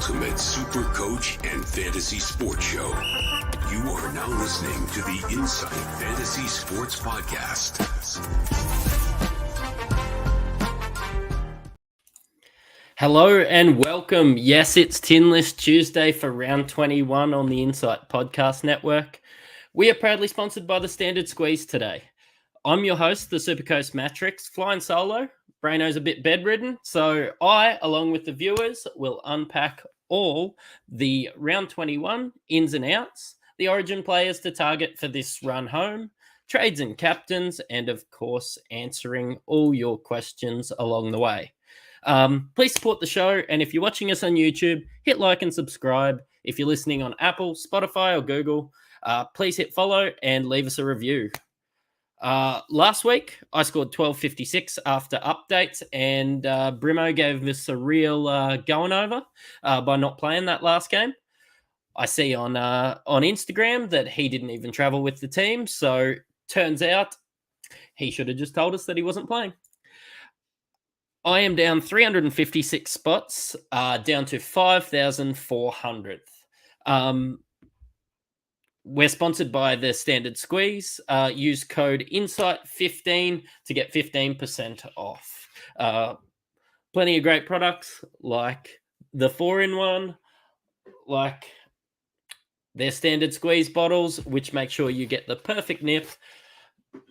ultimate SuperCoach and fantasy sports show. You are now listening to the Insight Fantasy Sports Podcast. Hello and welcome. Yes, it's TinList Tuesday for round 21 on the Insight Podcast Network. We are proudly sponsored by the Standard Squeeze today. I'm your host, the SuperCoach Mattrix, flying solo. Braino's a bit bedridden, so I, along with the viewers, will unpack all the round 21 ins and outs, the origin players to target for this run home, trades and captains, and of course, answering all your questions along the way. Please support the show, and if you're watching us on YouTube, hit like and subscribe. If you're listening on Apple, Spotify, or Google, please hit follow and leave us a review. Last week, I scored 12.56 after updates, and Brimo gave us a real going over by not playing that last game. I see on Instagram that he didn't even travel with the team, so turns out he should have just told us that he wasn't playing. I am down 356 spots, down to 5,400th. We're sponsored by the Standard Squeeze. Use code INSIGHT15 to get 15% off. Plenty of great products like the 4-in-1, like their Standard Squeeze bottles, which make sure you get the perfect nip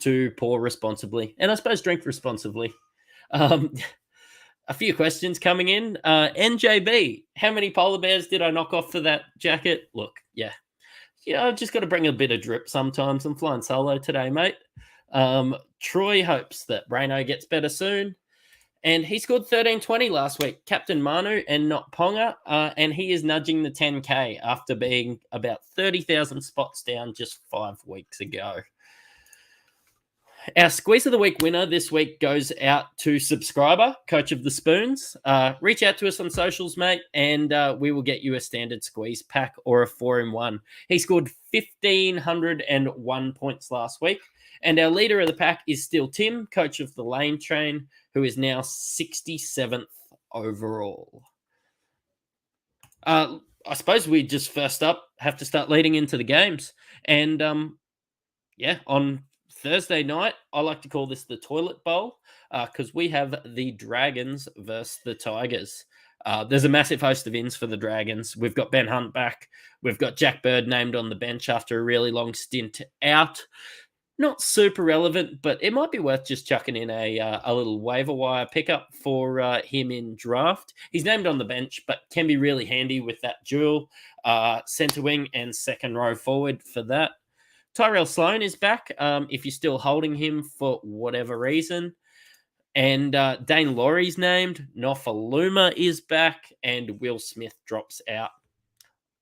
to pour responsibly. And I suppose drink responsibly. A few questions coming in. NJB, how many polar bears did I knock off for that jacket? Look, I've just got to bring a bit of drip sometimes. I'm flying solo today, mate. Troy hopes that Braino gets better soon. And he scored 13.20 last week. Captain Manu and not Ponga. And he is nudging the 10K after being about 30,000 spots down just 5 weeks ago. Our Squeeze of the Week winner this week goes out to Subscriber, Coach of the Spoons. Reach out to us on socials, mate, and we will get you a Standard Squeeze pack or a 4-in-1. He scored 1,501 points last week. And our leader of the pack is still Tim, Coach of the Lane Train, who is now 67th overall. I suppose we just first up have to start leading into the games. And on Thursday night, I like to call this the toilet bowl because we have the Dragons versus the Tigers. There's a massive host of ins for the Dragons. We've got Ben Hunt back. We've got Jack Bird named on the bench after a really long stint out. Not super relevant, but it might be worth just chucking in a little waiver wire pickup for him in draft. He's named on the bench, but can be really handy with that dual centre wing and second row forward for that. Tyrell Sloan is back if you're still holding him for whatever reason. And Dane Laurie's named. Nofaluma is back. And Will Smith drops out.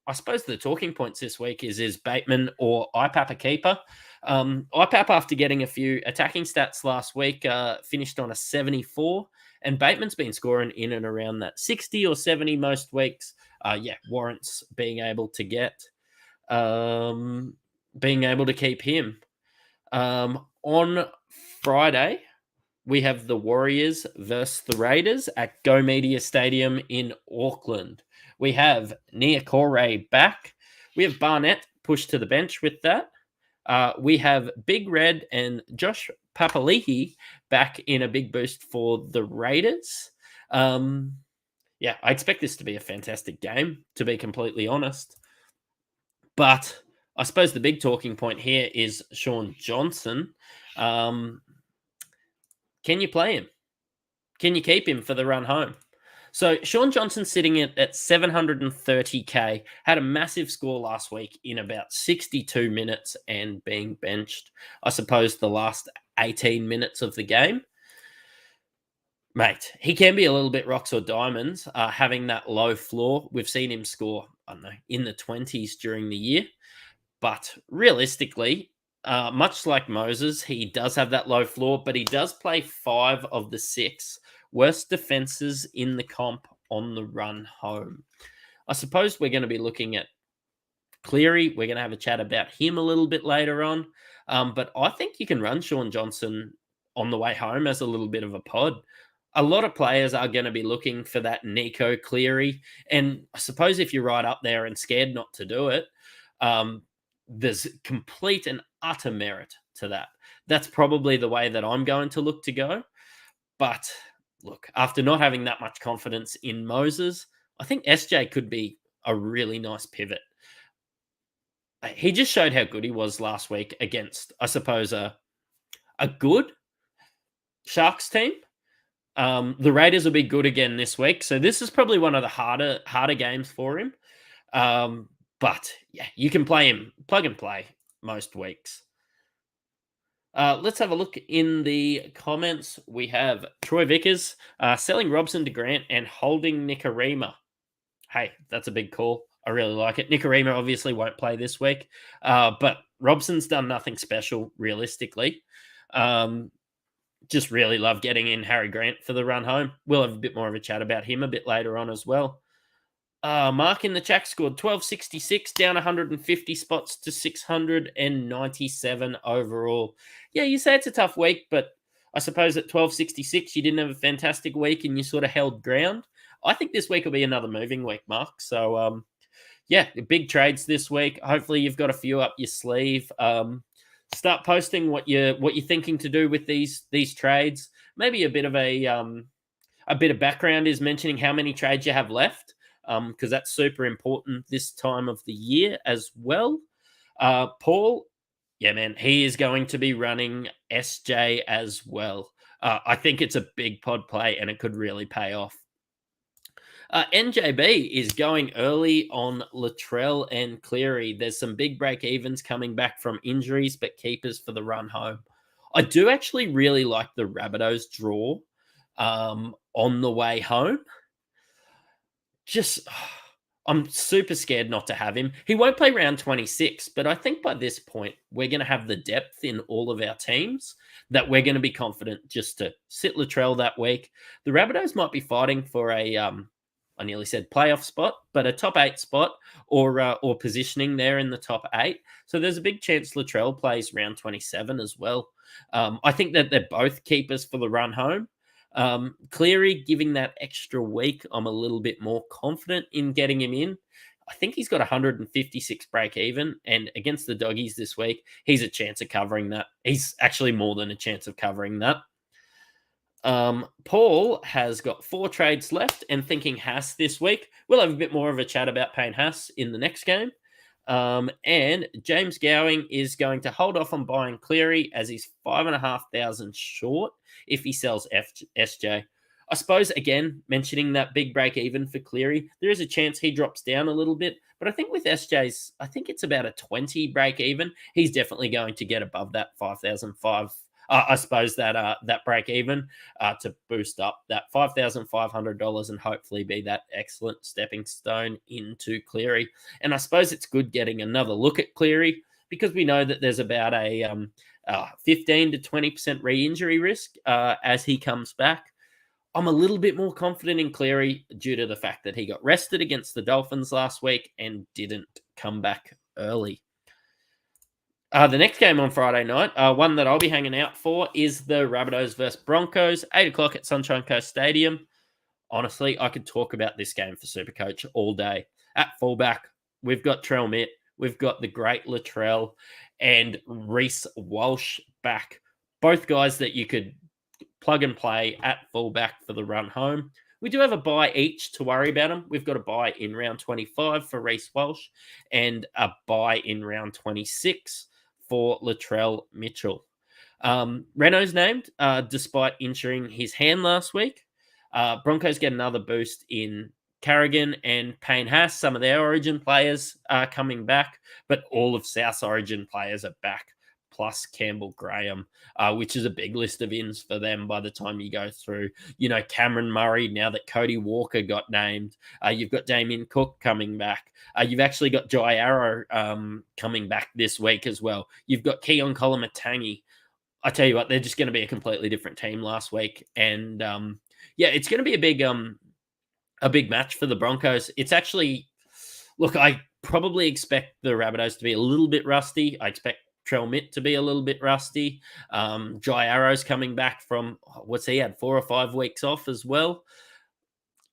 I suppose the talking points this week is Bateman or IPAP a keeper? IPAP, after getting a few attacking stats last week, finished on a 74. And Bateman's been scoring in and around that 60 or 70 most weeks. Warrants being able to get... being able to keep him. On Friday, we have the Warriors versus the Raiders at Go Media Stadium in Auckland. We have Nia Corey back. We have Barnett pushed to the bench with that. We have Big Red and Josh Papali'i back in a big boost for the Raiders. I expect this to be a fantastic game, to be completely honest. But I suppose the big talking point here is Sean Johnson. Can you play him? Can you keep him for the run home? So Sean Johnson sitting at 730K, had a massive score last week in about 62 minutes and being benched, I suppose, the last 18 minutes of the game. Mate, he can be a little bit rocks or diamonds, having that low floor. We've seen him score, in the 20s during the year. But realistically, much like Moses, he does have that low floor, but he does play 5 of the 6 worst defenses in the comp on the run home. I suppose we're going to be looking at Cleary. We're going to have a chat about him a little bit later on. But I think you can run Sean Johnson on the way home as a little bit of a pod. a lot of players are going to be looking for that Nico Cleary. And I suppose if you're right up there and scared not to do it, there's complete and utter merit to that. That's probably the way that I'm going to look to go. But look, after not having that much confidence in Moses, I think SJ could be a really nice pivot. He just showed how good he was last week against, I suppose, a good Sharks team. The Raiders will be good again this week, so this is probably one of the harder games for him. But yeah, you can play him plug and play most weeks. Let's have a look in the comments. We have Troy Vickers selling Robson to Grant and holding Nikorima. Hey, that's a big call. I really like it. Nikorima obviously won't play this week, but Robson's done nothing special realistically. Just really love getting in Harry Grant for the run home. We'll have a bit more of a chat about him a bit later on as well. Mark in the chat scored 1266, down 150 spots to 697 overall. Yeah, you say it's a tough week, but I suppose at 1266 you didn't have a fantastic week and you sort of held ground. I think this week will be another moving week, Mark. So, yeah, big trades this week. Hopefully you've got a few up your sleeve. Start posting what you're thinking to do with these trades. Maybe a bit of background is mentioning how many trades you have left, because that's super important this time of the year as well. Paul, yeah, man, he is going to be running SJ as well. I think it's a big pod play and it could really pay off. NJB is going early on Latrell and Cleary. There's some big break evens coming back from injuries, but keepers for the run home. I do actually really like the Rabbitohs draw on the way home. I'm super scared not to have him. He won't play round 26, but I think by this point, we're going to have the depth in all of our teams that we're going to be confident just to sit Latrell that week. The Rabbitohs might be fighting for I nearly said playoff spot, but a top 8 spot or positioning there in the top 8. So there's a big chance Latrell plays round 27 as well. I think that they're both keepers for the run home. Cleary, giving that extra week, I'm a little bit more confident in getting him in. I think he's got 156 break even, and against the Doggies this week, he's a chance of covering that. He's actually more than a chance of covering that. Paul has got 4 trades left and thinking Haas this week. We'll have a bit more of a chat about Payne Haas in the next game. And James Gowing is going to hold off on buying Cleary as he's 5,500 short if he sells SJ. I suppose, again, mentioning that big break even for Cleary, there is a chance he drops down a little bit. But I think with SJ's, I think it's about a 20 break even. He's definitely going to get above that 5,500. I suppose that break even to boost up that $5,500 and hopefully be that excellent stepping stone into Cleary. And I suppose it's good getting another look at Cleary because we know that there's about a 15 to 20% re-injury risk as he comes back. I'm a little bit more confident in Cleary due to the fact that he got rested against the Dolphins last week and didn't come back early. The next game on Friday night, one that I'll be hanging out for, is the Rabbitohs versus Broncos, 8 o'clock at Sunshine Coast Stadium. Honestly, I could talk about this game for Supercoach all day. At fullback, we've got Trell Mitt, we've got the great Latrell, and Reece Walsh back. Both guys that you could plug and play at fullback for the run home. We do have a bye each to worry about them. We've got a bye in round 25 for Reece Walsh and a bye in round 26 for Latrell Mitchell. Renault's named despite injuring his hand last week. Broncos get another boost in Carrigan and Payne Haas. Some of their Origin players are coming back, but all of South's Origin players are back, plus Campbell Graham, which is a big list of ins for them by the time you go through. You know, Cameron Murray, now that Cody Walker got named. You've got Damien Cook coming back. You've actually got Jai Arrow coming back this week as well. You've got Keon Kolomatangi. I tell you what, they're just going to be a completely different team last week. And yeah, it's going to be a big match for the Broncos. It's actually, look, I probably expect the Rabbitohs to be a little bit rusty. I expect Latrell Mitt to be a little bit rusty. Jai Arrow's coming back from, what's he had, 4 or 5 weeks off as well.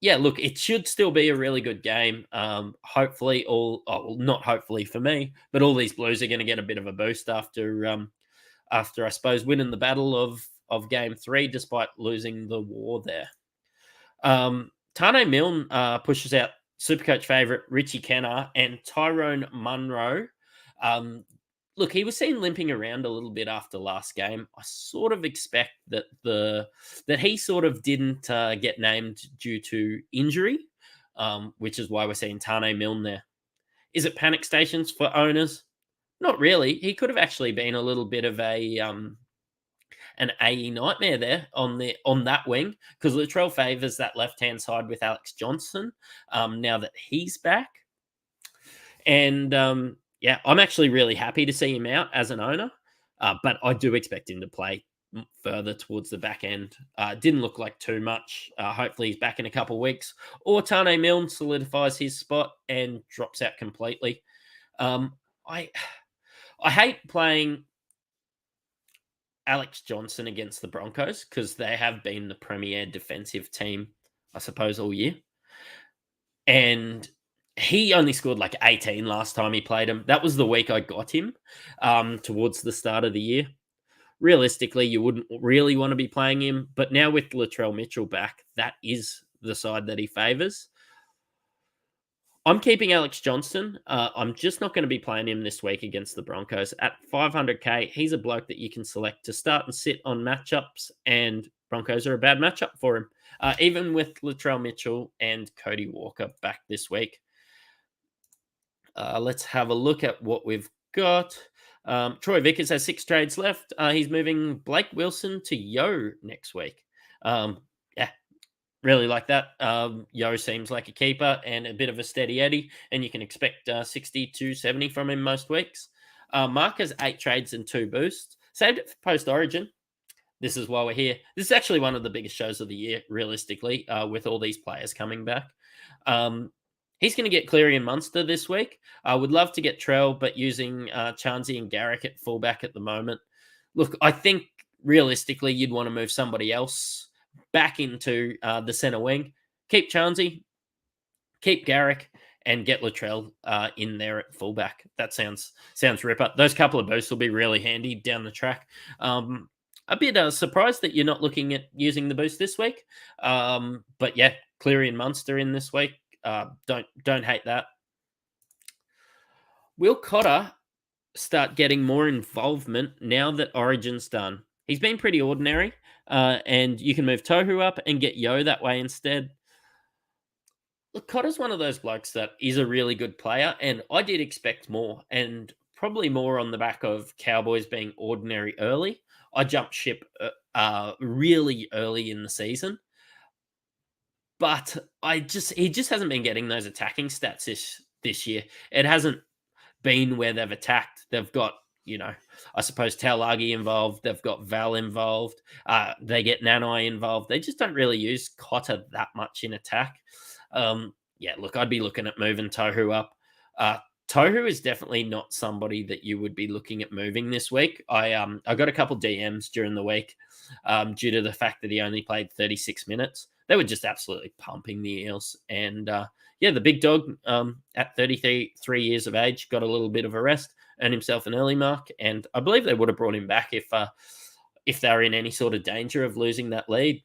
Yeah, look, it should still be a really good game. Hopefully, not hopefully for me, but all these Blues are going to get a bit of a boost after I suppose winning the battle of Game 3, despite losing the war there. Tane Milne pushes out Supercoach favourite Richie Kenner and Tyrone Munro. Look, he was seen limping around a little bit after last game. I sort of expect that that he sort of didn't get named due to injury, which is why we're seeing Tane Milne there. Is it panic stations for owners? Not really. He could have actually been a little bit of an AE nightmare there on that wing, because Latrell favours that left-hand side with Alex Johnson now that he's back. And yeah, I'm actually really happy to see him out as an owner, but I do expect him to play further towards the back end. Didn't look like too much. Hopefully he's back in a couple of weeks, or Tane Milne solidifies his spot and drops out completely. I hate playing Alex Johnson against the Broncos because they have been the premier defensive team, I suppose, all year. And he only scored like 18 last time he played him. That was the week I got him towards the start of the year. Realistically, you wouldn't really want to be playing him. But now with Latrell Mitchell back, that is the side that he favours. I'm keeping Alex Johnson. I'm just not going to be playing him this week against the Broncos. At 500k, he's a bloke that you can select to start and sit on matchups, and Broncos are a bad matchup for him, even with Latrell Mitchell and Cody Walker back this week. Let's have a look at what we've got. Troy Vickers has 6 trades left. He's moving Blake Wilson to Yo next week. Yeah, really like that. Yo seems like a keeper and a bit of a steady Eddie, and you can expect 60 to 70 from him most weeks. Mark has 8 trades and 2 boosts. Saved it for post-origin. This is why we're here. This is actually one of the biggest shows of the year, realistically, with all these players coming back. He's going to get Cleary and Munster this week. I would love to get Trell, but using Chansey and Garrick at fullback at the moment. Look, I think realistically you'd want to move somebody else back into the centre wing. Keep Chansey, keep Garrick, and get Latrell in there at fullback. That sounds ripper. Those couple of boosts will be really handy down the track. A bit surprised that you're not looking at using the boost this week. But yeah, Cleary and Munster in this week. Don't hate that. Will Cotter start getting more involvement now that Origin's done? He's been pretty ordinary, and you can move Tohu up and get Yo that way instead. Look, Cotter's one of those blokes that is a really good player, and I did expect more, and probably more on the back of Cowboys being ordinary early. I jumped ship really early in the season. But he just hasn't been getting those attacking stats this year. It hasn't been where they've attacked. They've got, I suppose Taulagi involved. They've got Val involved. They get Nanai involved. They just don't really use Cotter that much in attack. Yeah, look, I'd be looking at moving Tohu up. Tohu is definitely not somebody that you would be looking at moving this week. I got a couple DMs during the week due to the fact that he only played 36 minutes. They were just absolutely pumping the Eels. And yeah, the big dog at 33 years of age got a little bit of a rest, earned himself an early mark. And I believe they would have brought him back if they were in any sort of danger of losing that lead.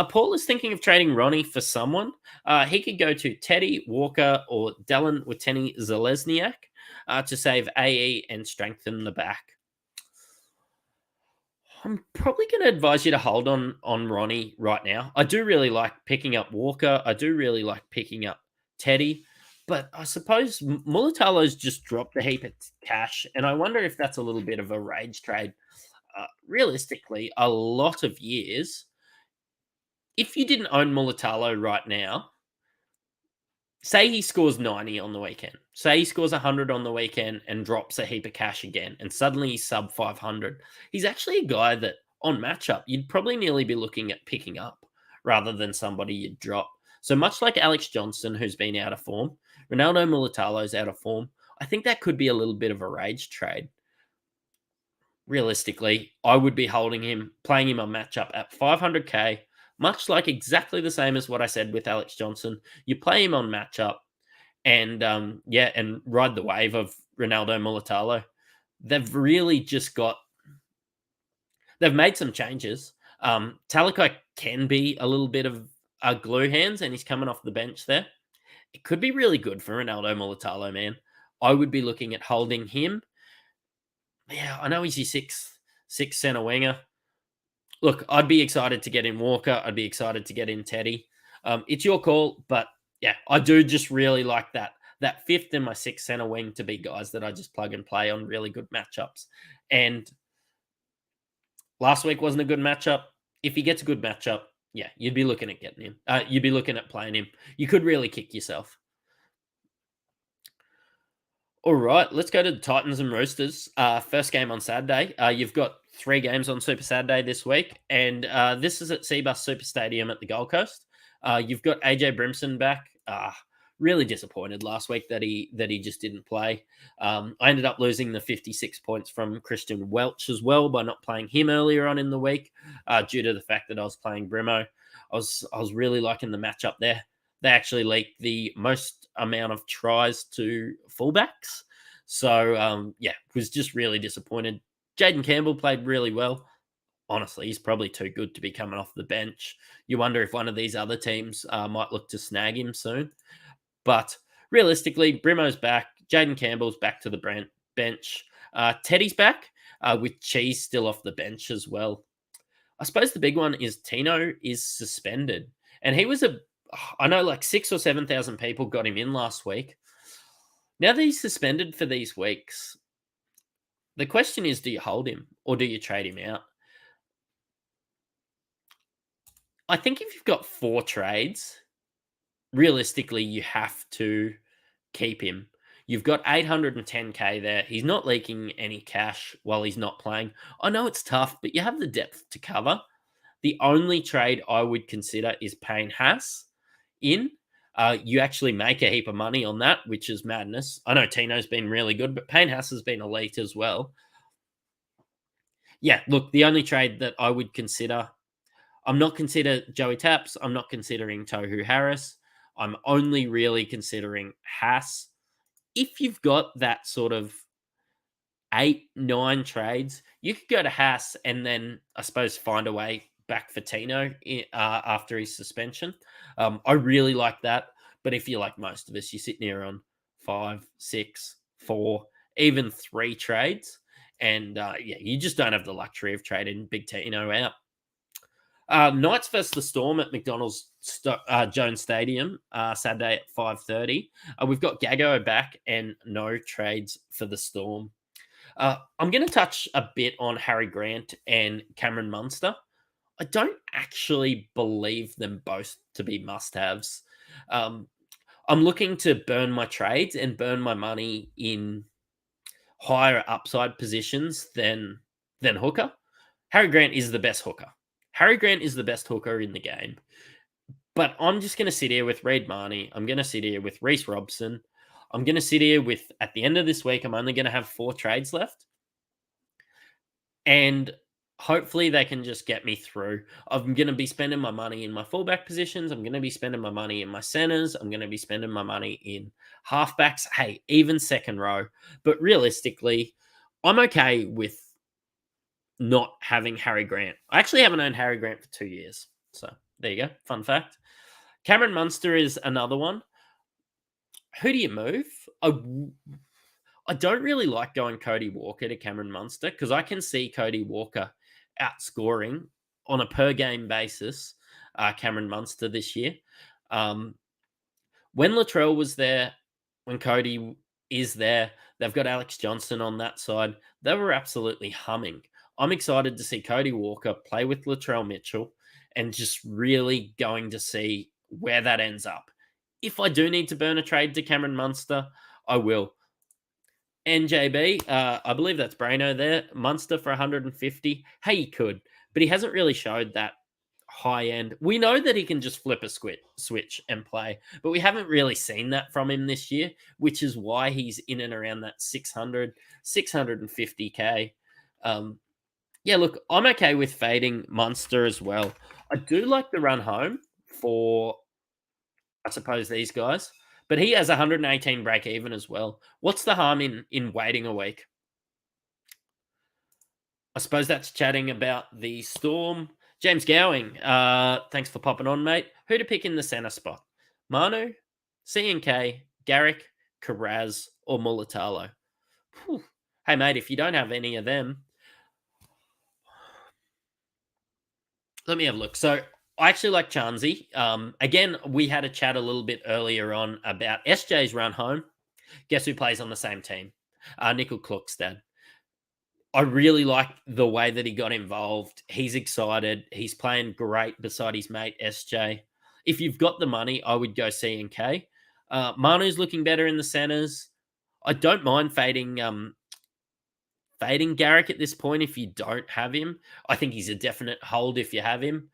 Paul is thinking of trading Ronnie for someone. He could go to Teddy, Walker, or Dallin Watene-Zelezniak to save AE and strengthen the back. I'm probably going to advise you to hold on Ronnie right now. I do really like picking up Walker. I do really like picking up Teddy. But I suppose Mulatalo's just dropped a heap of cash, and I wonder if that's a little bit of a rage trade. Realistically, a lot of years, if you didn't own Mulatalo right now, say he scores 90 on the weekend, say he scores 100 on the weekend and drops a heap of cash again, and suddenly he's sub 500. He's actually a guy that on matchup, you'd probably nearly be looking at picking up rather than somebody you'd drop. So much like Alex Johnson, who's been out of form, Ronaldo Mulatalo's out of form. I think that could be a little bit of a rage trade. Realistically, I would be holding him, playing him on matchup at 500k, much like exactly the same as what I said with Alex Johnson. You play him on matchup and and ride the wave of Ronaldo Mulatalo. They've really just they've made some changes. Talakai can be a little bit of a glue hands, and he's coming off the bench there. It could be really good for Ronaldo Mulatalo, man. I would be looking at holding him. Yeah, I know he's your six center winger. Look, I'd be excited to get in Walker. I'd be excited to get in Teddy. It's your call, but yeah, I do just really like that fifth and my sixth center wing to be guys that I just plug and play on really good matchups. And last week wasn't a good matchup. If he gets a good matchup, yeah, you'd be looking at getting him. You'd be looking at playing him. You could really kick yourself. All right, let's go to the Titans and Roosters. First game on Saturday. You've got 3 games on Super Saturday this week, and this is at Seabus Super Stadium at the Gold Coast. You've got AJ Brimson back. Really disappointed last week that he just didn't play. I ended up losing the 56 points from Christian Welch as well by not playing him earlier on in the week, due to the fact that I was playing Brimo. I was really liking the matchup there. They actually leaked the most amount of tries to fullbacks. So, was just really disappointed. Jaden Campbell played really well. Honestly, he's probably too good to be coming off the bench. You wonder if one of these other teams might look to snag him soon. But realistically, Brimo's back. Jaden Campbell's back to the bench. Teddy's back, with Cheese still off the bench as well. I suppose the big one is Tino is suspended. And he was I know like 6,000 or 7,000 people got him in last week. Now that he's suspended for these weeks, the question is, do you hold him or do you trade him out? I think if you've got 4 trades, realistically, you have to keep him. You've got 810k there. He's not leaking any cash while he's not playing. I know it's tough, but you have the depth to cover. The only trade I would consider is Payne Haas in. You actually make a heap of money on that, which is madness. I know Tino's been really good, but Payne Haas has been elite as well. Yeah, look, the only trade that I would consider, I'm not considering Joey Taps. I'm not considering Tohu Harris. I'm only really considering Haas. If you've got that sort of 8-9 trades, you could go to Haas and then, I suppose, find a way back for Tino after his suspension. I really like that. But if you're like most of us, you're sitting here on 5, 6, 4, even 3 trades. And you just don't have the luxury of trading Big Tino out. Knights versus the Storm at McDonald's Jones Stadium, Saturday at 5:30. We've got Gago back and no trades for the Storm. I'm going to touch a bit on Harry Grant and Cameron Munster. I don't actually believe them both to be must-haves. I'm looking to burn my trades and burn my money in higher upside positions than hooker. Harry Grant is the best hooker. Harry Grant is the best hooker in the game. But I'm just going to sit here with Reid Marnie. I'm going to sit here with Reece Robson. I'm going to sit here with, at the end of this week, I'm only going to have 4 trades left. And hopefully they can just get me through. I'm going to be spending my money in my fullback positions. I'm going to be spending my money in my centers. I'm going to be spending my money in halfbacks. Hey, even second row. But realistically, I'm okay with not having Harry Grant. I actually haven't owned Harry Grant for 2 years. So there you go. Fun fact. Cameron Munster is another one. Who do you move? I don't really like going Cody Walker to Cameron Munster because I can see Cody Walker outscoring on a per game basis Cameron Munster this year. When Latrell was there, when Cody is there, they've got Alex Johnson on that side. They were absolutely humming. I'm excited to see Cody Walker play with Latrell Mitchell and just really going to see where that ends up. If I do need to burn a trade to Cameron Munster, I will. NJB, I believe that's Brano there. Munster for 150. Hey, he could, but he hasn't really showed that high end. We know that he can just flip a switch and play, but we haven't really seen that from him this year, which is why he's in and around that 600, 650K. Yeah, look, I'm okay with fading Munster as well. I do like the run home for, I suppose, these guys, but he has 118 break even as well. What's the harm in waiting a week? I suppose that's chatting about the Storm. James Gowing, thanks for popping on, mate. Who to pick in the centre spot? Manu, CNK, Garrick, Karaz, or Mulatalo? Whew. Hey, mate, if you don't have any of them, let me have a look. So I actually like Chansey. Again, we had a chat a little bit earlier on about SJ's run home. Guess who plays on the same team? Nickel Klukstad. I really like the way that he got involved. He's excited. He's playing great beside his mate SJ. If you've got the money, I would go CNK. Manu's looking better in the centers. I don't mind fading Garrick at this point if you don't have him. I think he's a definite hold if you have him.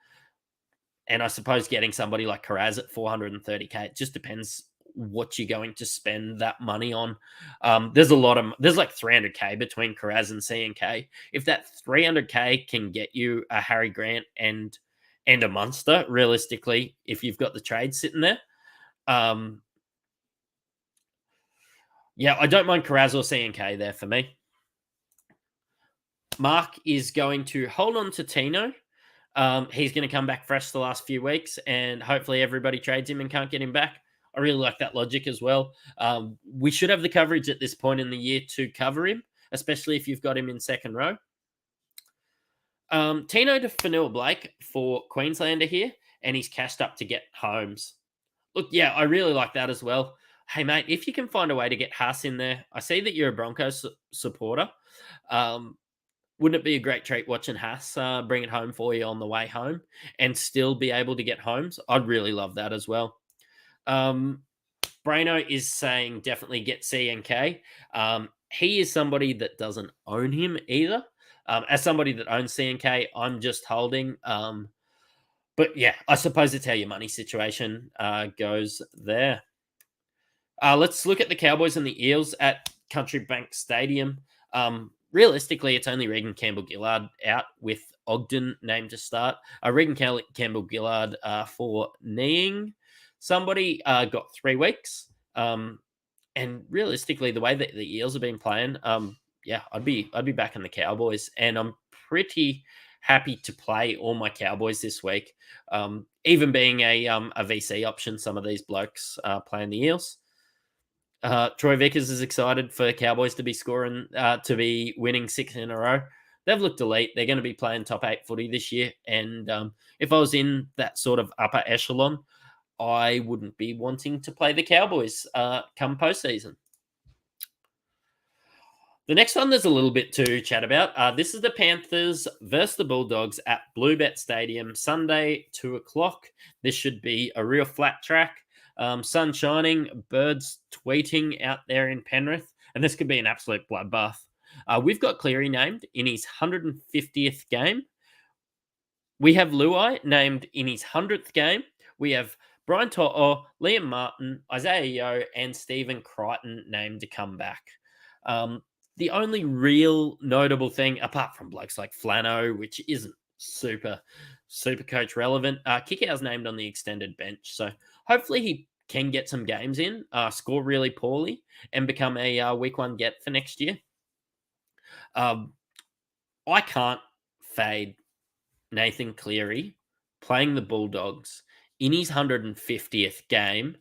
And I suppose getting somebody like Karaz at 430K, it just depends what you're going to spend that money on. There's like 300K between Karaz and CNK. If that 300K can get you a Harry Grant and a Munster, realistically, if you've got the trade sitting there, yeah, I don't mind Karaz or CNK there for me. Mark is going to hold on to Tino. He's going to come back fresh the last few weeks, and hopefully everybody trades him and can't get him back. I really like that logic as well. We should have the coverage at this point in the year to cover him, especially if you've got him in second row. Tino to Fanua Blake for Queenslander here, and he's cashed up to get Holmes. Look, yeah, I really like that as well. Hey, mate, if you can find a way to get Haas in there, I see that you're a Broncos supporter. Wouldn't it be a great treat watching Haas bring it home for you on the way home and still be able to get Holmes? I'd really love that as well. Brano is saying definitely get CNK. He is somebody that doesn't own him either. As somebody that owns CNK, I'm just holding. But yeah, I suppose it's how your money situation goes there. Let's look at the Cowboys and the Eels at Country Bank Stadium. Realistically, it's only Regan Campbell-Gillard out with Ogden named to start. Regan Campbell-Gillard for kneeing somebody got 3 weeks. And realistically, the way that the Eels have been playing, yeah, I'd be backing the Cowboys, and I'm pretty happy to play all my Cowboys this week. Even being a VC option, some of these blokes playing the Eels. Troy Vickers is excited for Cowboys to be scoring, to be winning 6 in a row. They've looked elite. They're going to be playing top 8 footy this year. And if I was in that sort of upper echelon, I wouldn't be wanting to play the Cowboys come postseason. The next one, there's a little bit to chat about. This is the Panthers versus the Bulldogs at Bluebet Stadium, Sunday, 2:00. This should be a real flat track. Sun shining, birds tweeting out there in Penrith, and this could be an absolute bloodbath. We've got Cleary named in his 150th game. We have Luai named in his 100th game. We have Brian To'o, Liam Martin, Isaiah Yeo, and Stephen Crichton named to come back. The only real notable thing, apart from blokes like Flano, which isn't super coach relevant, Kickout's named on the extended bench. So hopefully he can get some games in, score really poorly, and become a week 1 get for next year. I can't fade Nathan Cleary playing the Bulldogs in his 150th game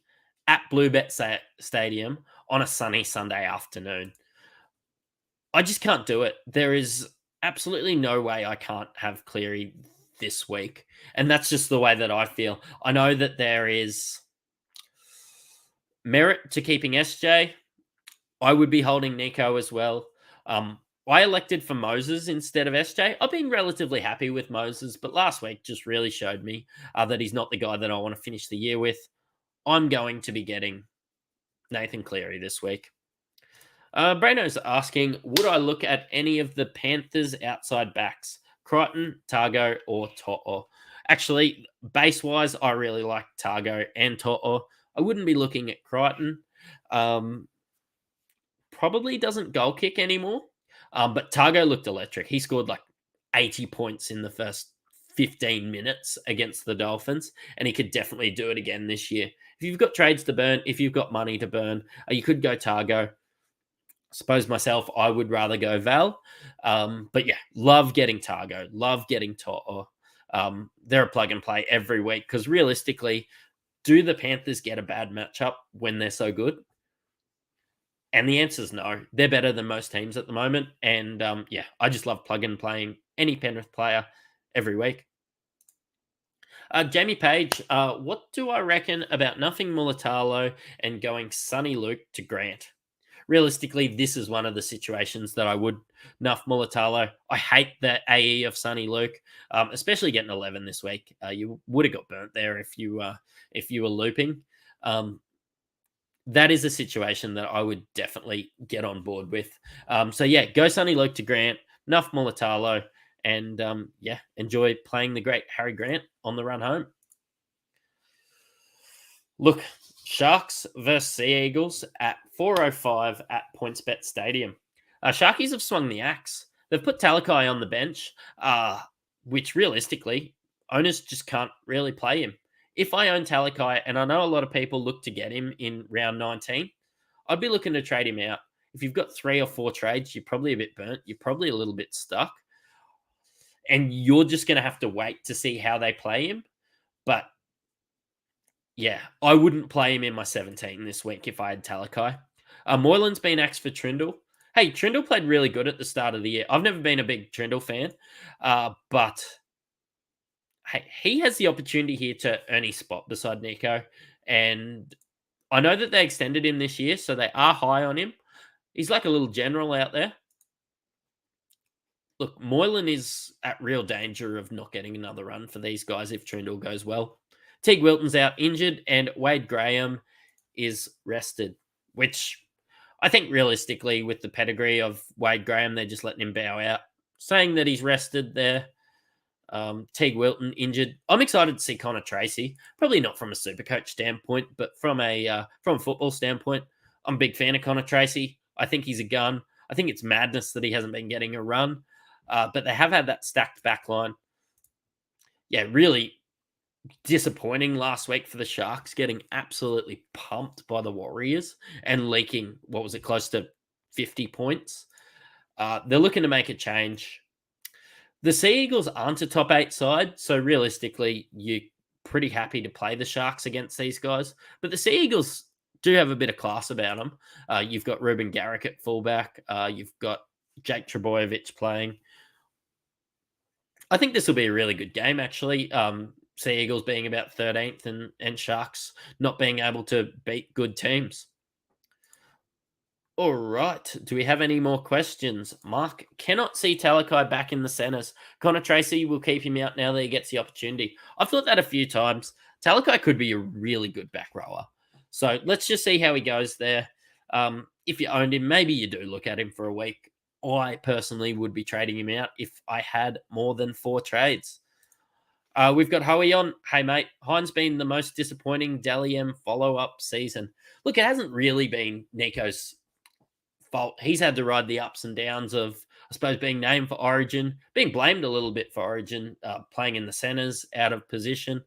at Bluebet Stadium on a sunny Sunday afternoon. I just can't do it. There is absolutely no way I can't have Cleary this week. And that's just the way that I feel. I know that there is merit to keeping SJ. I would be holding Nico as well. I elected for Moses instead of SJ. I've been relatively happy with Moses, but last week just really showed me that he's not the guy that I want to finish the year with. I'm going to be getting Nathan Cleary this week. Brano's asking, would I look at any of the Panthers outside backs? Crichton, Targo, or To'o? Actually, base-wise, I really like Targo and To'o. I wouldn't be looking at Crichton. Probably doesn't goal kick anymore. But Targo looked electric. He scored like 80 points in the first 15 minutes against the Dolphins, and he could definitely do it again this year. If you've got trades to burn, if you've got money to burn, you could go Targo. Suppose myself, I would rather go Val. But yeah, love getting Targo, love getting To'o. They're a plug and play every week because realistically, do the Panthers get a bad matchup when they're so good? And the answer is no. They're better than most teams at the moment. And yeah, I just love plug and playing any Penrith player every week. Jamie Page, what do I reckon about nothing Mulatalo and going Sonny Luke to Grant? Realistically, this is one of the situations that I would nuff Mulatalo. I hate the AE of Sonny Luke, especially getting 11 this week. You would have got burnt there if you were looping. That is a situation that I would definitely get on board with. So yeah, go Sonny Luke to Grant, nuff Mulatalo, and yeah, enjoy playing the great Harry Grant on the run home. Look, Sharks versus Sea Eagles at 4:05 at PointsBet Stadium. Sharkies have swung the axe. They've put Talakai on the bench, which realistically, owners just can't really play him. If I own Talakai, and I know a lot of people look to get him in round 19, I'd be looking to trade him out. If you've got 3 or 4 trades, you're probably a bit burnt. You're probably a little bit stuck. And you're just going to have to wait to see how they play him. But yeah, I wouldn't play him in my 17 this week if I had Talakai. Moylan's been axed for Trindle. Hey, Trindle played really good at the start of the year. I've never been a big Trindle fan, but hey, he has the opportunity here to earn his spot beside Nico. And I know that they extended him this year, so they are high on him. He's like a little general out there. Look, Moylan is at real danger of not getting another run for these guys if Trindle goes well. Teague Wilton's out injured, and Wade Graham is rested, which I think realistically, with the pedigree of Wade Graham, they're just letting him bow out, saying that he's rested there. Teague Wilton injured. I'm excited to see Connor Tracy. Probably not from a Supercoach standpoint, but from a football standpoint, I'm a big fan of Connor Tracy. I think he's a gun. I think it's madness that he hasn't been getting a run, but they have had that stacked back line. Yeah, really disappointing last week for the Sharks, getting absolutely pumped by the Warriors and leaking, what was it, close to 50 points. They're looking to make a change. The Sea Eagles aren't a top 8 side, so realistically, you're pretty happy to play the Sharks against these guys. But the Sea Eagles do have a bit of class about them. You've got Ruben Garrick at fullback. You've got Jake Trebojevic playing. I think this will be a really good game, actually. Sea Eagles being about 13th and Sharks not being able to beat good teams. All right. Do we have any more questions? Mark cannot see Talakai back in the centres. Connor Tracy will keep him out now that he gets the opportunity. I've thought that a few times. Talakai could be a really good back rower. So let's just see how he goes there. If you owned him, maybe you do look at him for a week. I personally would be trading him out if I had more than 4 trades. We've got Howie on. Hey, mate, Hines been the most disappointing Dally M follow-up season. Look, it hasn't really been Nico's fault. He's had to ride the ups and downs of, I suppose, being named for Origin, being blamed a little bit for Origin, playing in the centres, out of position.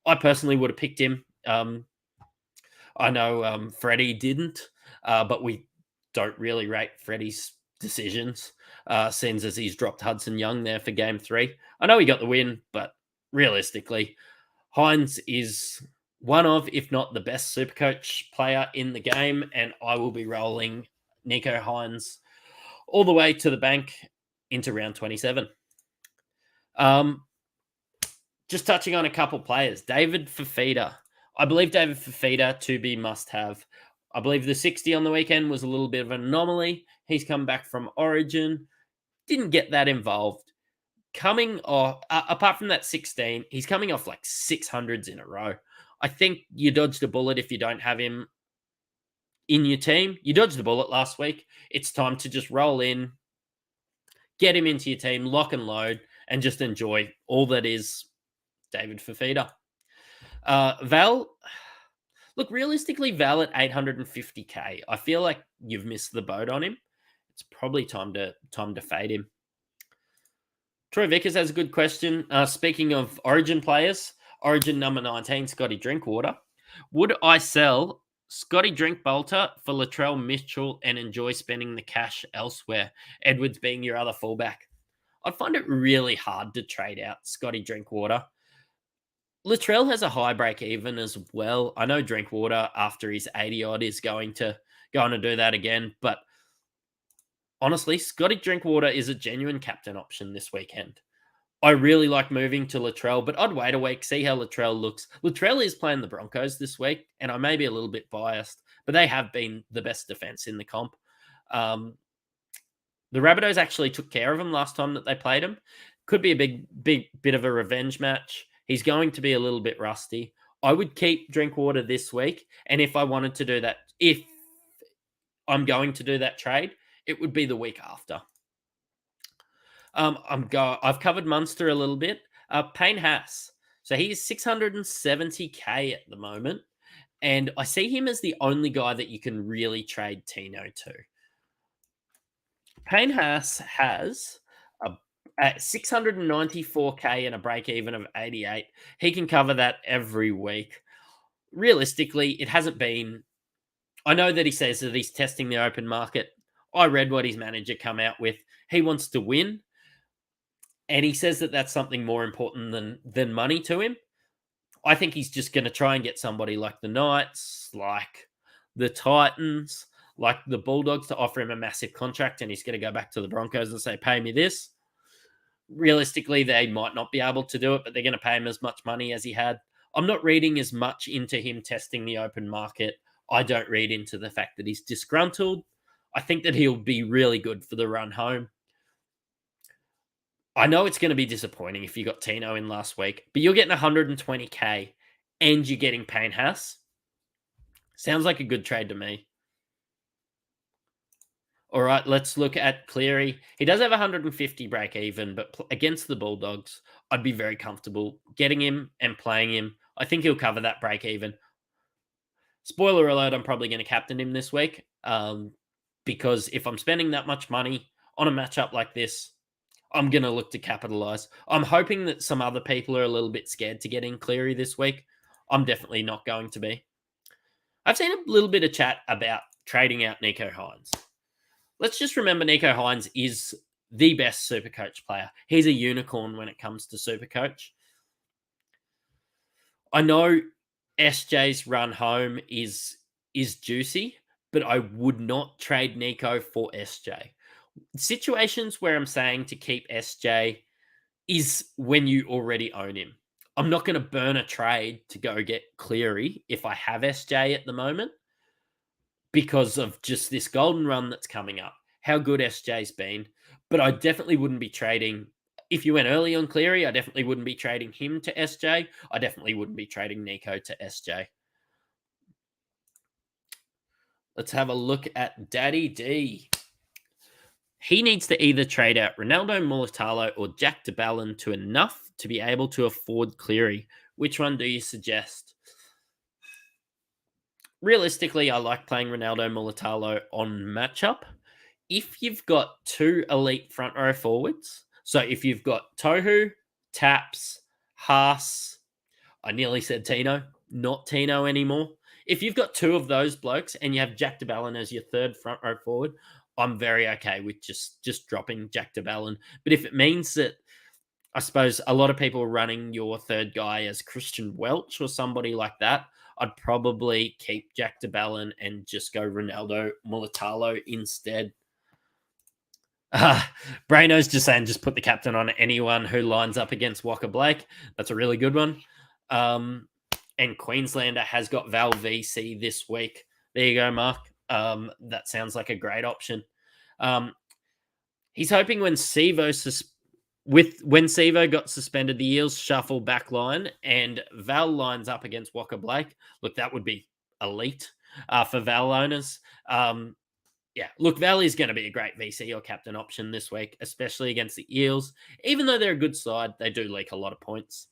I personally would have picked him. I know Freddie didn't, but we don't really rate Freddie's decisions, since as he's dropped Hudson Young there for game 3. I know he got the win, but realistically, Hines is one of, if not the best Supercoach player in the game, and I will be rolling Nico Hines all the way to the bank into round 27. Just touching on a couple players. David Fafita. I believe David Fafita to be must-have. I believe the 60 on the weekend was a little bit of an anomaly. He's come back from Origin. Didn't get that involved. Coming off, apart from that 16, he's coming off like 600s in a row. I think you dodged a bullet if you don't have him in your team. You dodged the bullet last week. It's time to just roll in, get him into your team, lock and load, and just enjoy all that is David Fafita. Val, look, realistically, Val at 850k. I feel like you've missed the boat on him. It's probably time to fade him. Troy Vickers has a good question. Speaking of Origin players, Origin number 19, Scotty Drinkwater. Would I sell Scotty Drinkbolter for Latrell Mitchell and enjoy spending the cash elsewhere? Edwards being your other fullback. I'd find it really hard to trade out Scotty Drinkwater. Latrell has a high break even as well. I know Drinkwater after his 80 odd is going to do that again, but honestly, Scotty Drinkwater is a genuine captain option this weekend. I really like moving to Latrell, but I'd wait a week, see how Latrell looks. Latrell is playing the Broncos this week, and I may be a little bit biased, but they have been the best defense in the comp. The Rabbitohs actually took care of him last time that they played him. Could be a big bit of a revenge match. He's going to be a little bit rusty. I would keep Drinkwater this week, and if I wanted to do that, if I'm going to do that trade, it would be the week after. I've covered Munster a little bit. Payne Haas. So he's 670k at the moment. And I see him as the only guy that you can really trade Tino to. Payne Haas has at 694k and a break even of 88. He can cover that every week. Realistically, it hasn't been. I know that he says that he's testing the open market. I read what his manager come out with. He wants to win. And he says that that's something more important than money to him. I think he's just going to try and get somebody like the Knights, like the Titans, like the Bulldogs to offer him a massive contract, and he's going to go back to the Broncos and say, pay me this. Realistically, they might not be able to do it, but they're going to pay him as much money as he had. I'm not reading as much into him testing the open market. I don't read into the fact that he's disgruntled. I think that he'll be really good for the run home. I know it's going to be disappointing if you got Tino in last week, but you're getting 120k and you're getting Payne Haas. Sounds like a good trade to me. All right, let's look at Cleary. He does have 150 break even, but against the Bulldogs, I'd be very comfortable getting him and playing him. I think he'll cover that break even. Spoiler alert, I'm probably going to captain him this week because if I'm spending that much money on a matchup like this, I'm going to look to capitalize. I'm hoping that some other people are a little bit scared to get in Cleary this week. I'm definitely not going to be. I've seen a little bit of chat about trading out Nico Hines. Let's just remember Nico Hines is the best Supercoach player. He's a unicorn when it comes to Supercoach. I know SJ's run home is juicy, but I would not trade Nico for SJ. Situations where I'm saying to keep SJ is when you already own him. I'm not going to burn a trade to go get Cleary if I have SJ at the moment because of just this golden run that's coming up, how good SJ's been. But I definitely wouldn't be trading. If you went early on Cleary, I definitely wouldn't be trading him to SJ. I definitely wouldn't be trading Nico to SJ. Let's have a look at Daddy D. He needs to either trade out Ronaldo Mulitalo or Jack de Belin to enough to be able to afford Cleary. Which one do you suggest? Realistically, I like playing Ronaldo Mulitalo on matchup. If you've got two elite front row forwards, so if you've got Tohu, Taps, Haas, I nearly said Tino, not Tino anymore. If you've got two of those blokes and you have Jack de Belin as your third front row forward, I'm very okay with just dropping Jack de Belin. But if it means that, I suppose, a lot of people are running your third guy as Christian Welch or somebody like that, I'd probably keep Jack de Belin and just go Ronaldo Mulitalo instead. Braino's just saying just put the captain on anyone who lines up against Walker Blake. That's a really good one. And Queenslander has got Val VC this week. There you go, Mark. That sounds like a great option. He's hoping when Sivo got suspended, the Eels shuffle back line and Val lines up against Walker Blake. Look, that would be elite for Val owners. Look, Val is going to be a great VC or captain option this week, especially against the Eels. Even though they're a good side, they do leak a lot of points.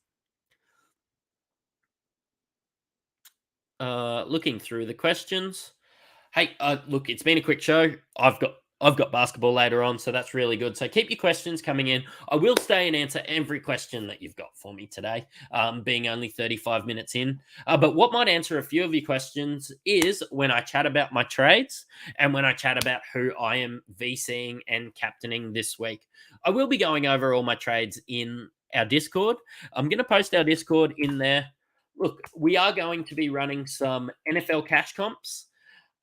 Looking through the questions. Hey, look, it's been a quick show. I've got basketball later on, so that's really good. So keep your questions coming in. I will stay and answer every question that you've got for me today, being only 35 minutes in. But what might answer a few of your questions is when I chat about my trades and when I chat about who I am VCing and captaining this week. I will be going over all my trades in our Discord. I'm going to post our Discord in there. Look, we are going to be running some NFL cash comps.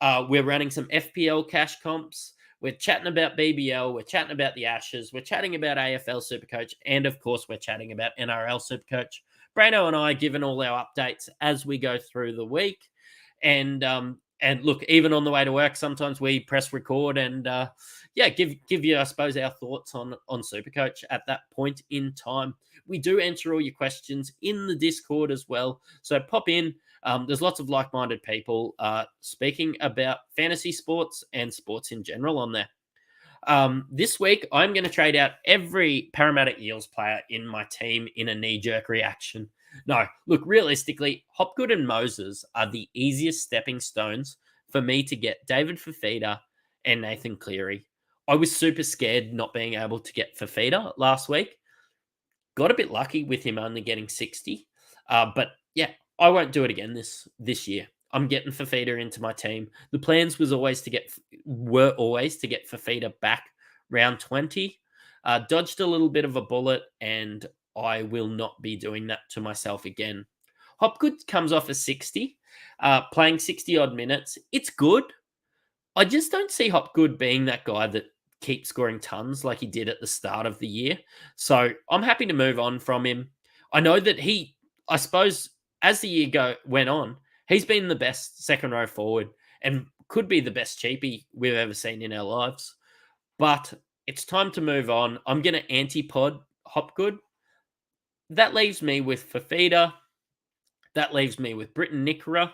We're running some FPL cash comps. We're chatting about BBL. We're chatting about the Ashes. We're chatting about AFL Supercoach. And of course, we're chatting about NRL Supercoach. Brano and I are giving all our updates as we go through the week. And look, even on the way to work, sometimes we press record and give you, I suppose, our thoughts on Supercoach at that point in time. We do answer all your questions in the Discord as well. So pop in. There's lots of like-minded people speaking about fantasy sports and sports in general on there. This week, I'm going to trade out every Parramatta Eels player in my team in a knee-jerk reaction. No, look, realistically, Hopgood and Moses are the easiest stepping stones for me to get David Fifita and Nathan Cleary. I was super scared not being able to get Fifita last week. Got a bit lucky with him only getting 60. But yeah, I won't do it again this year. I'm getting Fifita into my team. The plans were always to get Fifita back round 20. Dodged a little bit of a bullet, and I will not be doing that to myself again. Hopgood comes off a 60, playing 60 odd minutes. It's good. I just don't see Hopgood being that guy that keeps scoring tons like he did at the start of the year. So I'm happy to move on from him. I know that I suppose, as the year went on, he's been the best second row forward and could be the best cheapie we've ever seen in our lives. But it's time to move on. I'm going to anti-pod Hopgood. That leaves me with Fifita. That leaves me with Britton Nikora.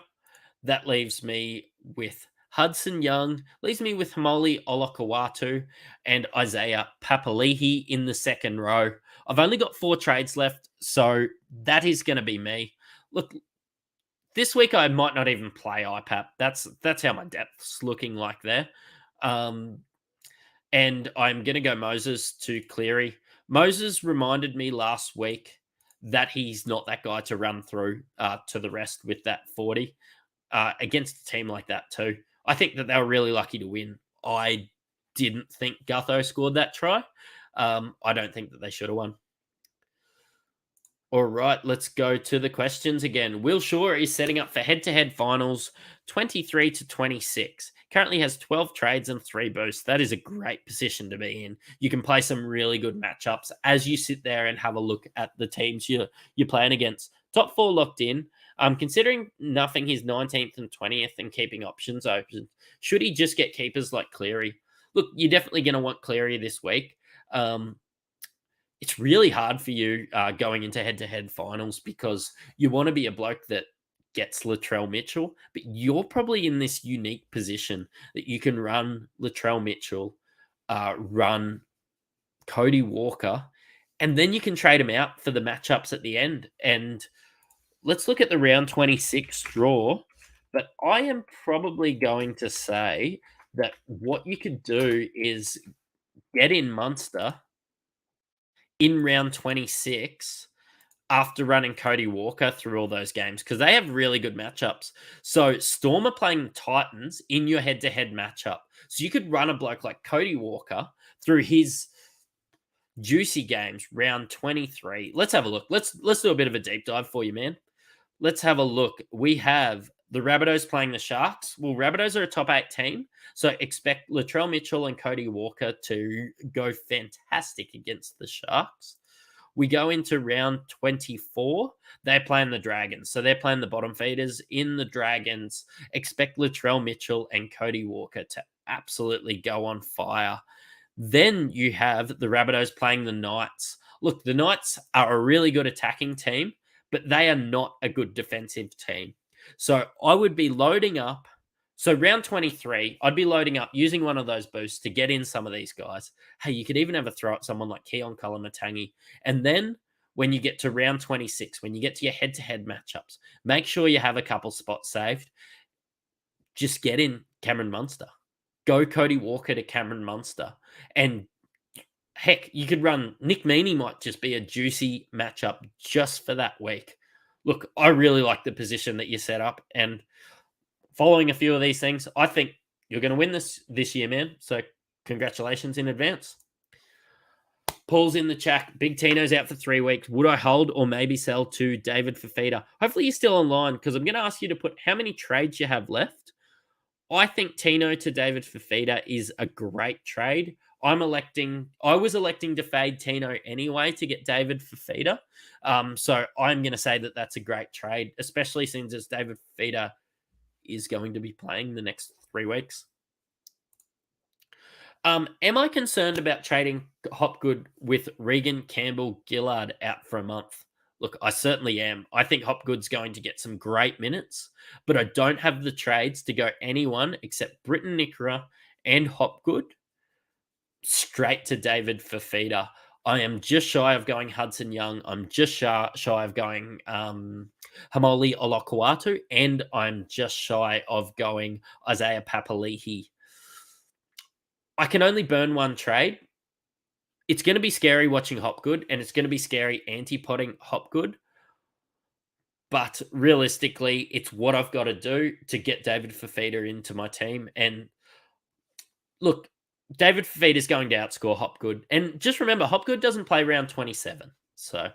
That leaves me with Hudson Young. Leaves me with Hamoli Olakawatu and Isaiah Papali'i in the second row. I've only got 4 trades left, so that is going to be me. Look, this week I might not even play IPAP. That's how my depth's looking like there. And I'm going to go Moses to Cleary. Moses reminded me last week that he's not that guy to run through to the rest with that 40 against a team like that too. I think that they were really lucky to win. I didn't think Gutho scored that try. I don't think that they should have won. All right, let's go to the questions again. Will Shaw is setting up for head-to-head finals 23 to 26. Currently has 12 trades and 3 boosts. That is a great position to be in. You can play some really good matchups as you sit there and have a look at the teams you're playing against. Top 4 locked in. Considering nothing his 19th and 20th and keeping options open, should he just get keepers like Cleary? Look, you're definitely going to want Cleary this week. It's really hard for you going into head-to-head finals because you want to be a bloke that gets Latrell Mitchell, but you're probably in this unique position that you can run Latrell Mitchell, run Cody Walker, and then you can trade him out for the matchups at the end. And let's look at the round 26 draw, but I am probably going to say that what you could do is get in Munster in round 26 after running Cody Walker through all those games because they have really good matchups. So Storm are playing Titans in your head-to-head matchup. So you could run a bloke like Cody Walker through his juicy games, round 23. Let's have a look. Let's do a bit of a deep dive for you, man. Let's have a look. We have the Rabbitohs playing the Sharks. Well, Rabbitohs are a top 8 team, so expect Latrell Mitchell and Cody Walker to go fantastic against the Sharks. We go into round 24. They're playing the Dragons, so they're playing the bottom feeders in the Dragons. Expect Latrell Mitchell and Cody Walker to absolutely go on fire. Then you have the Rabbitohs playing the Knights. Look, the Knights are a really good attacking team, but they are not a good defensive team. So I would be loading up. So round 23, I'd be loading up using one of those boosts to get in some of these guys. Hey, you could even have a throw at someone like Keon Kalamatangi. And then when you get to round 26, when you get to your head-to-head matchups, make sure you have a couple spots saved. Just get in Cameron Munster. Go Cody Walker to Cameron Munster. And heck, you could run Nick Meaney might just be a juicy matchup just for that week. Look, I really like the position that you set up, and following a few of these things, I think you're going to win this year, man. So congratulations in advance. Paul's in the chat. Big Tino's out for 3 weeks. Would I hold or maybe sell to David Fafita? Hopefully you're still online, because I'm going to ask you to put how many trades you have left. I think Tino to David Fafita is a great trade. I was electing to fade Tino anyway to get David Fafita. So I'm going to say that that's a great trade, especially since as David Fafita is going to be playing the next 3 weeks. Am I concerned about trading Hopgood with Regan, Campbell, Gillard out for a month? Look, I certainly am. I think Hopgood's going to get some great minutes, but I don't have the trades to go anyone except Britton Nickera and Hopgood straight to David Fafita. I am just shy of going Hudson Young. I'm just shy of going Hamoli Olokwatu, and I'm just shy of going Isaiah Papali'i. I can only burn one trade. It's going to be scary watching Hopgood, and it's going to be scary anti-potting Hopgood. But realistically, it's what I've got to do to get David Fafita into my team. And look, David Fafita is going to outscore Hopgood. And just remember, Hopgood doesn't play round 27. So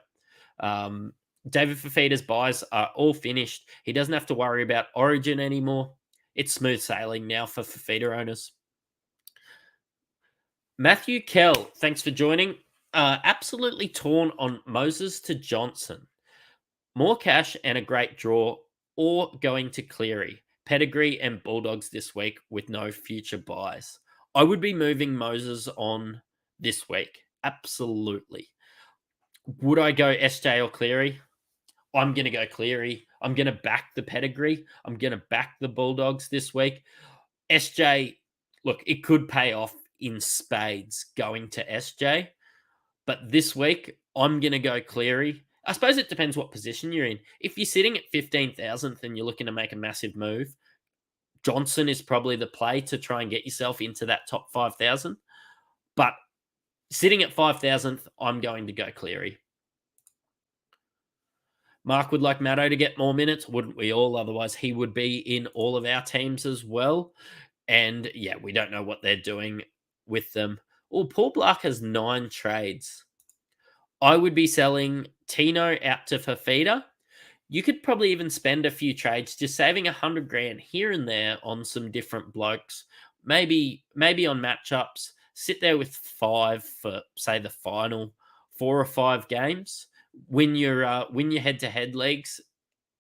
David Fafita's buys are all finished. He doesn't have to worry about Origin anymore. It's smooth sailing now for Fafita owners. Matthew Kell, thanks for joining. Absolutely torn on Moses to Johnson. More cash and a great draw, or going to Cleary. Pedigree and Bulldogs this week with no future buys. I would be moving Moses on this week. Absolutely. Would I go SJ or Cleary? I'm going to go Cleary. I'm going to back the Pedigree. I'm going to back the Bulldogs this week. SJ, look, it could pay off in spades going to SJ. But this week, I'm going to go Cleary. I suppose it depends what position you're in. If you're sitting at 15,000th and you're looking to make a massive move, Johnson is probably the play to try and get yourself into that top 5,000. But sitting at 5,000th, I'm going to go Cleary. Mark would like Maddo to get more minutes. Wouldn't we all? Otherwise, he would be in all of our teams as well. And yeah, we don't know what they're doing with them. Oh, Paul Black has 9 trades. I would be selling Tino out to Fafita. You could probably even spend a few trades, just saving $100,000 here and there on some different blokes. Maybe on matchups. Sit there with 5 for, say, the final 4 or 5 games. Win your head-to-head leagues,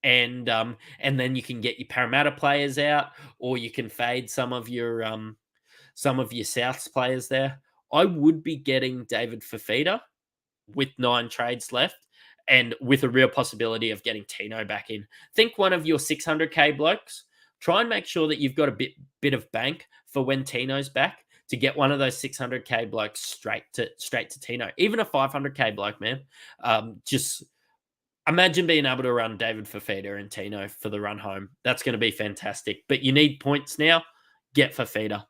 and then you can get your Parramatta players out, or you can fade some of your Souths players there. I would be getting David Fafita with 9 trades left, and with a real possibility of getting Tino back in. Think one of your 600K blokes. Try and make sure that you've got a bit of bank for when Tino's back to get one of those 600K blokes straight to Tino. Even a 500K bloke, man. Just imagine being able to run David Fafita and Tino for the run home. That's going to be fantastic. But you need points now. Get Fafita.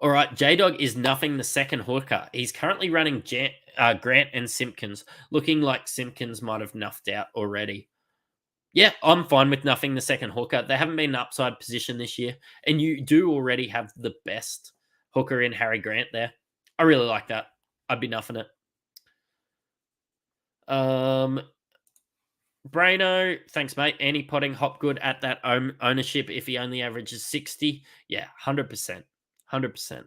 All right, J-Dog is nuffing the second hooker. He's currently running Grant and Simpkins, looking like Simpkins might have nuffed out already. Yeah, I'm fine with nuffing the second hooker. They haven't been in upside position this year, and you do already have the best hooker in Harry Grant there. I really like that. I'd be nuffing it. Braino, thanks, mate. Anti-potting Hopgood at that ownership if he only averages 60. Yeah, 100%. 100%.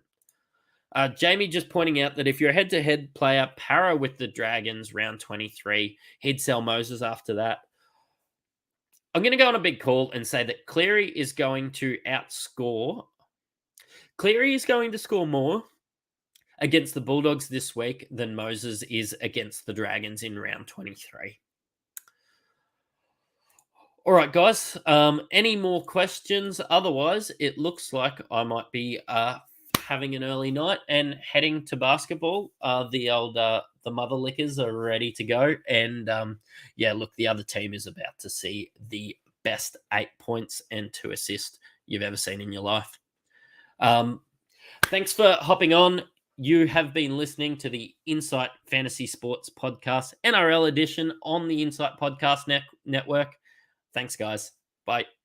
Jamie just pointing out that if you're a head-to-head player, para with the Dragons round 23, he'd sell Moses after that. I'm going to go on a big call and say that Cleary is going to outscore. Cleary is going to score more against the Bulldogs this week than Moses is against the Dragons in round 23. All right, guys. Any more questions? Otherwise, it looks like I might be having an early night and heading to basketball, the the mother lickers are ready to go. And look, the other team is about to see the best 8 points and 2 assists you've ever seen in your life. Thanks for hopping on. You have been listening to the Insight Fantasy Sports Podcast, NRL edition on the Insight Podcast Network. Thanks, guys. Bye.